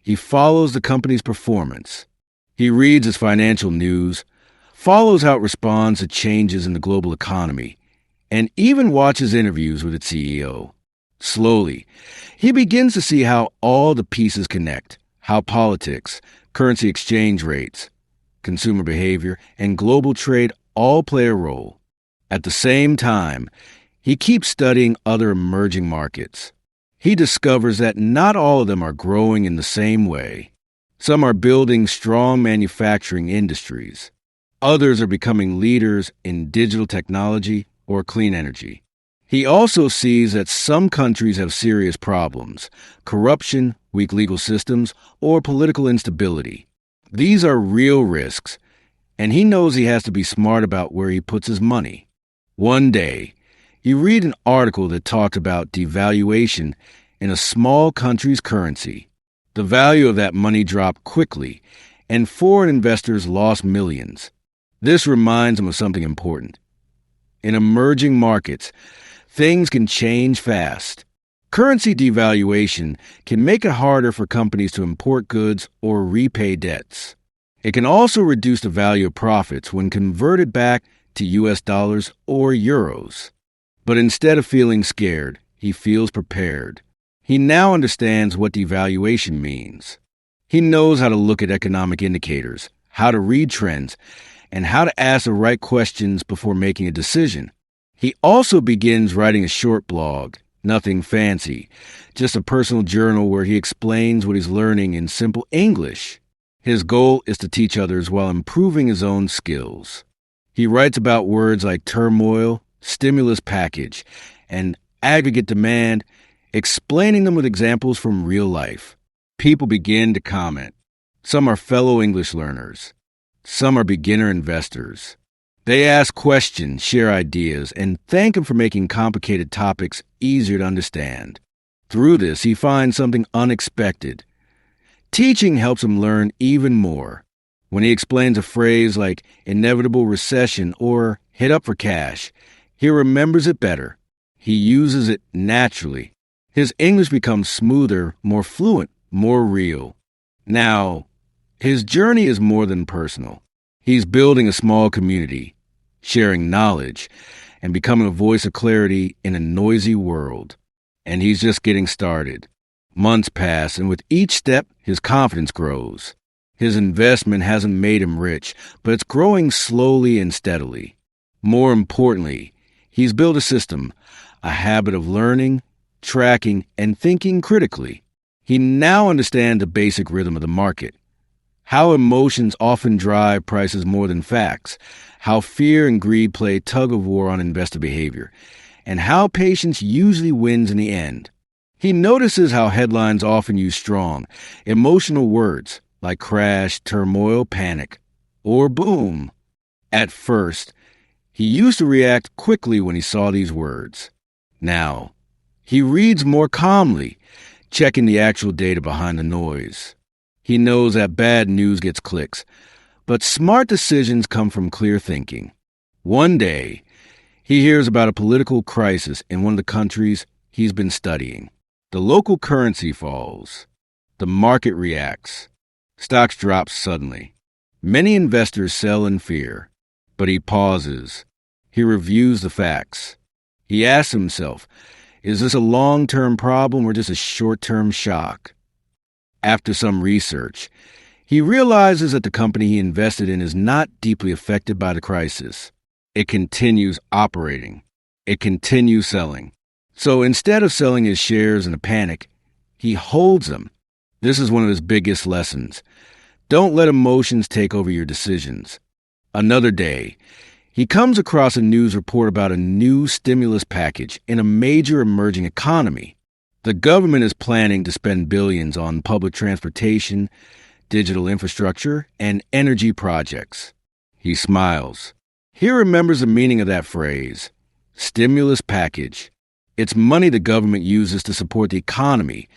he follows the company's performance. He reads its financial news, follows how it responds to changes in the global economy, and even watches interviews with its CEO. Slowly, he begins to see how all the pieces connect, how politics, currency exchange rates, consumer behavior, and global trade all play a role. At the same time, he keeps studying other emerging markets. He discovers that not all of them are growing in the same way. Some are building strong manufacturing industries. Others are becoming leaders in digital technology or clean energy. He also sees that some countries have serious problems: corruption, weak legal systems, or political instability. These are real risks, and he knows he has to be smart about where he puts his money. One day, you read an article that talked about devaluation in a small country's currency. The value of that money dropped quickly, and foreign investors lost millions. This reminds him of something important. In emerging markets, things can change fast. Currency devaluation can make it harder for companies to import goods or repay debts. It can also reduce the value of profits when converted back to US dollars or euros. But instead of feeling scared, he feels prepared. He now understands what devaluation means. He knows how to look at economic indicators, how to read trends, and how to ask the right questions before making a decision. He also begins writing a short blog, nothing fancy, just a personal journal where he explains what he's learning in simple English. His goal is to teach others while improving his own skills. He writes about words like turmoil, stimulus package, and aggregate demand, explaining them with examples from real life. People begin to comment. Some are fellow English learners. Some are beginner investors. They ask questions, share ideas, and thank him for making complicated topics easier to understand. Through this, he finds something unexpected. Teaching helps him learn even more. When he explains a phrase like inevitable recession or hit up for cash, he remembers it better. He uses it naturally. His English becomes smoother, more fluent, more real. Now, his journey is more than personal. He's building a small community, sharing knowledge, and becoming a voice of clarity in a noisy world. And he's just getting started. Months pass, and with each step, his confidence grows. His investment hasn't made him rich, but it's growing slowly and steadily. More importantly, he's built a system, a habit of learning, tracking, and thinking critically. He now understands the basic rhythm of the market. How emotions often drive prices more than facts, how fear and greed play tug-of-war on investor behavior, and how patience usually wins in the end. He notices how headlines often use strong, emotional words like crash, turmoil, panic, or boom. At first, he used to react quickly when he saw these words. Now, he reads more calmly, checking the actual data behind the noise. He knows that bad news gets clicks, but smart decisions come from clear thinking. One day, he hears about a political crisis in one of the countries he's been studying. The local currency falls. The market reacts. Stocks drop suddenly. Many investors sell in fear, but he pauses. He reviews the facts. He asks himself, is this a long-term problem or just a short-term shock? After some research, he realizes that the company he invested in is not deeply affected by the crisis. It continues operating. It continues selling. So instead of selling his shares in a panic, he holds them. This is one of his biggest lessons. Don't let emotions take over your decisions. Another day, he comes across a news report about a new stimulus package in a major emerging economy. The government is planning to spend billions on public transportation, digital infrastructure, and energy projects. He smiles. He remembers the meaning of that phrase, stimulus package. It's money the government uses to support the economy,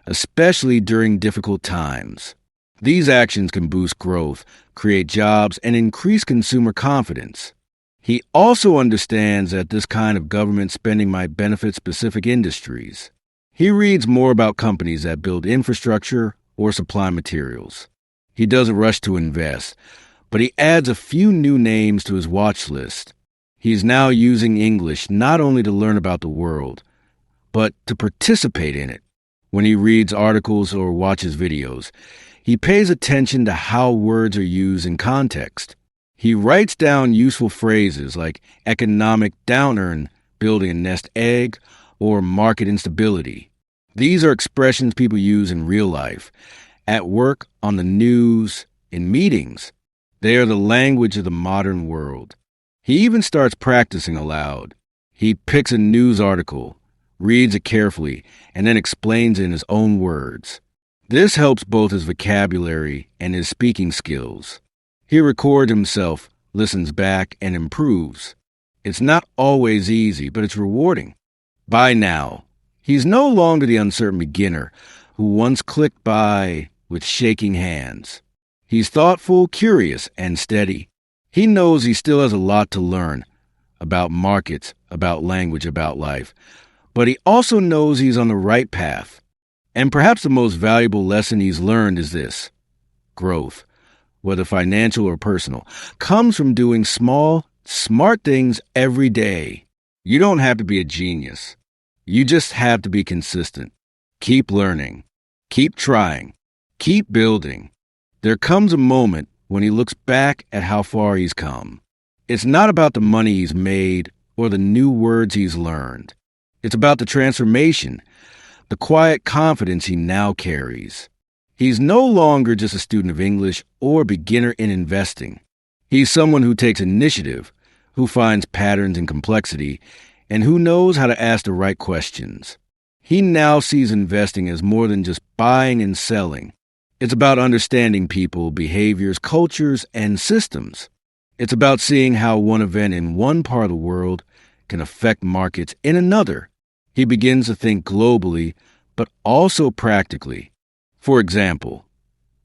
especially during difficult times. These actions can boost growth, create jobs, and increase consumer confidence. He also understands that this kind of government spending might benefit specific industries. He reads more about companies that build infrastructure or supply materials. He doesn't rush to invest, but he adds a few new names to his watch list. He's now using English not only to learn about the world, but to participate in it. When he reads articles or watches videos, he pays attention to how words are used in context. He writes down useful phrases like economic downturn, building a nest egg, or market instability. These are expressions people use in real life, at work, on the news, in meetings. They are the language of the modern world. He even starts practicing aloud. He picks a news article, reads it carefully, and then explains it in his own words. This helps both his vocabulary and his speaking skills. He records himself, listens back, and improves. It's not always easy, but it's rewarding. By now, he's no longer the uncertain beginner who once clicked by with shaking hands. He's thoughtful, curious, and steady. He knows he still has a lot to learn about markets, about language, about life. But he also knows he's on the right path. And perhaps the most valuable lesson he's learned is this: growth, whether financial or personal, comes from doing small, smart things every day. You don't have to be a genius. You just have to be consistent. Keep learning. Keep trying. Keep building. There comes a moment when he looks back at how far he's come. It's not about the money he's made or the new words he's learned. It's about the transformation, the quiet confidence he now carries. He's no longer just a student of English or a beginner in investing. He's someone who takes initiative, who finds patterns in complexity, and who knows how to ask the right questions. He now sees investing as more than just buying and selling. It's about understanding people, behaviors, cultures, and systems. It's about seeing how one event in one part of the world can affect markets in another. He begins to think globally, but also practically. For example,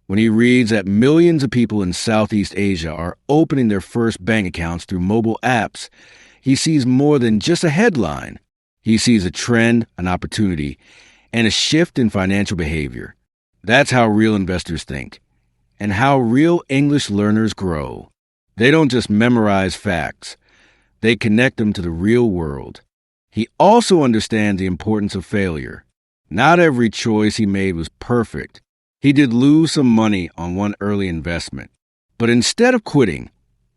when he reads that millions of people in Southeast Asia are opening their first bank accounts through mobile apps, he sees more than just a headline. He sees a trend, an opportunity, and a shift in financial behavior. That's how real investors think, and how real English learners grow. They don't just memorize facts. They connect them to the real world. He also understands the importance of failure. Not every choice he made was perfect. He did lose some money on one early investment. But instead of quitting,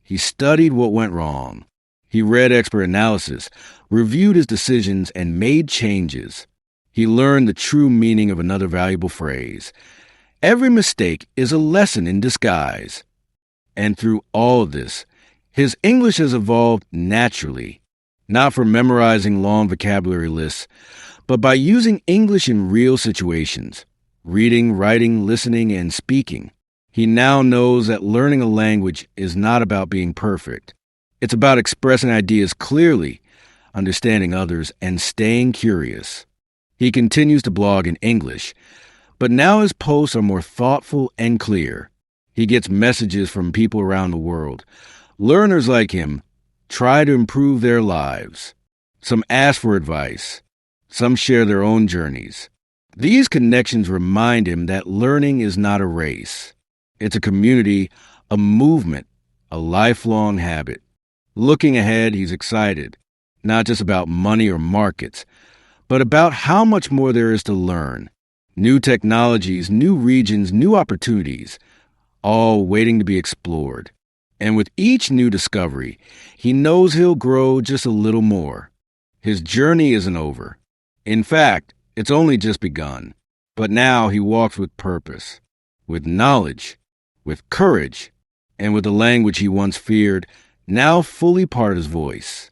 he studied what went wrong. He read expert analysis, reviewed his decisions, and made changes. He learned the true meaning of another valuable phrase. Every mistake is a lesson in disguise. And through all of this, his English has evolved naturally, not from memorizing long vocabulary lists, but by using English in real situations, reading, writing, listening, and speaking. He now knows that learning a language is not about being perfect. It's about expressing ideas clearly, understanding others, and staying curious. He continues to blog in English, but now his posts are more thoughtful and clear. He gets messages from people around the world. Learners like him try to improve their lives. Some ask for advice. Some share their own journeys. These connections remind him that learning is not a race. It's a community, a movement, a lifelong habit. Looking ahead, he's excited, not just about money or markets, but about how much more there is to learn. New technologies, new regions, new opportunities, all waiting to be explored. And with each new discovery, he knows he'll grow just a little more. His journey isn't over. In fact, it's only just begun. But now he walks with purpose, with knowledge, with courage, and with the language he once feared, now fully part of his voice.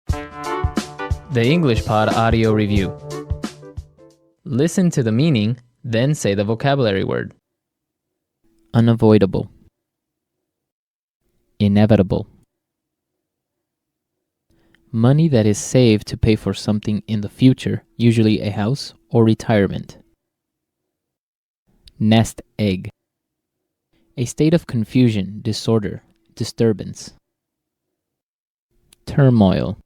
The English Pod Audio Review. Listen to the meaning, then say the vocabulary word. Unavoidable. Inevitable. Money that is saved to pay for something in the future, usually a house or retirement. Nest egg. A state of confusion, disorder, disturbance. Turmoil.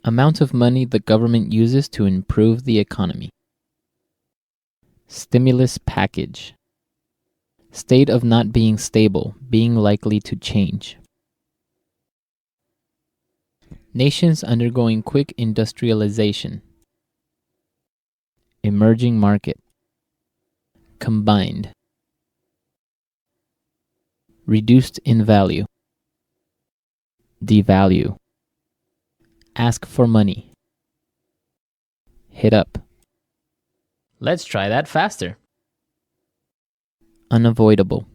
Amount of money the government uses to improve the economy. Stimulus package. State of not being stable, being likely to change. Nations undergoing quick industrialization. Emerging market. Combined. reduced in value, devalue, ask for money, hit up. Let's try that faster. Unavoidable,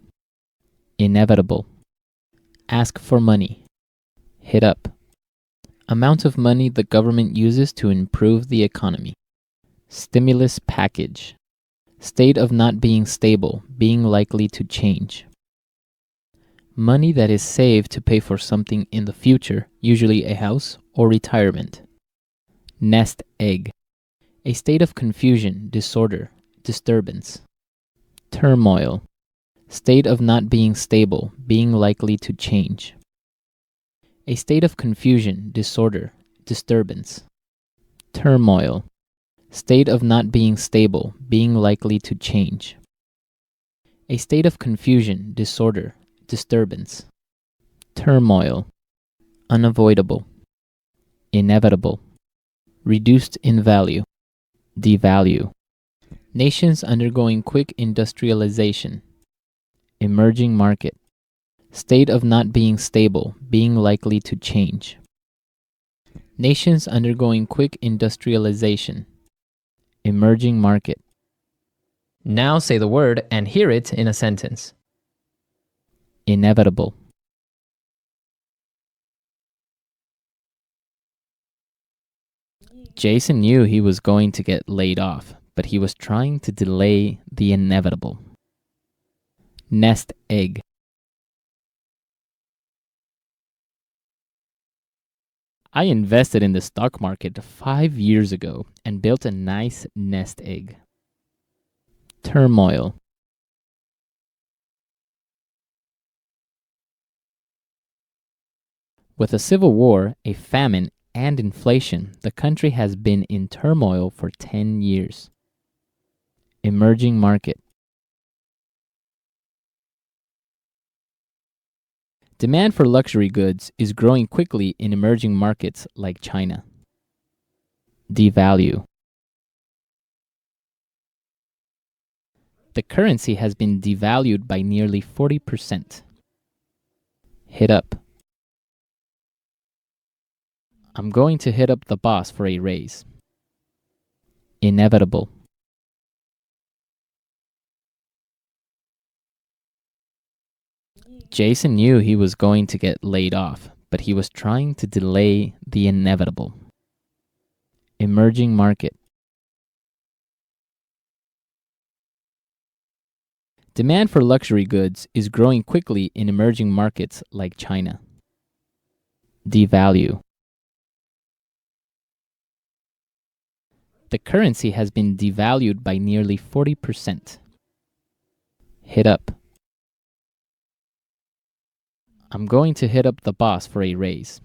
inevitable, ask for money, hit up. Amount of money the government uses to improve the economy. Stimulus package. State of not being stable, being likely to change. Money that is saved to pay for something in the future, usually a house or retirement. Nest egg. A state of confusion, disorder, disturbance. Turmoil. State of not being stable, being likely to change. A state of confusion, disorder, disturbance. Turmoil. State of not being stable, being likely to change. A state of confusion, disorder, disturbance. Turmoil. Unavoidable. Inevitable. Reduced in value. Devalue. Nations undergoing quick industrialization. Emerging market. State of not being stable, being likely to change. Nations undergoing quick industrialization. Emerging market. Now say the word and hear it in a sentence. Inevitable. Jason knew he was going to get laid off, but he was trying to delay the inevitable. Nest egg. I invested in the stock market 5 years ago and built a nice nest egg. Turmoil. With a civil war, a famine, and inflation, the country has been in turmoil for 10 years. Emerging market. Demand for luxury goods is growing quickly in emerging markets like China. Devalue. The currency has been devalued by nearly 40%. Hit up. I'm going to hit up the boss for a raise. Inevitable. Jason knew he was going to get laid off, but he was trying to delay the inevitable. Emerging market. Demand for luxury goods is growing quickly in emerging markets like China. Devalue. The currency has been devalued by nearly 40%. Hit up. I'm going to hit up the boss for a raise.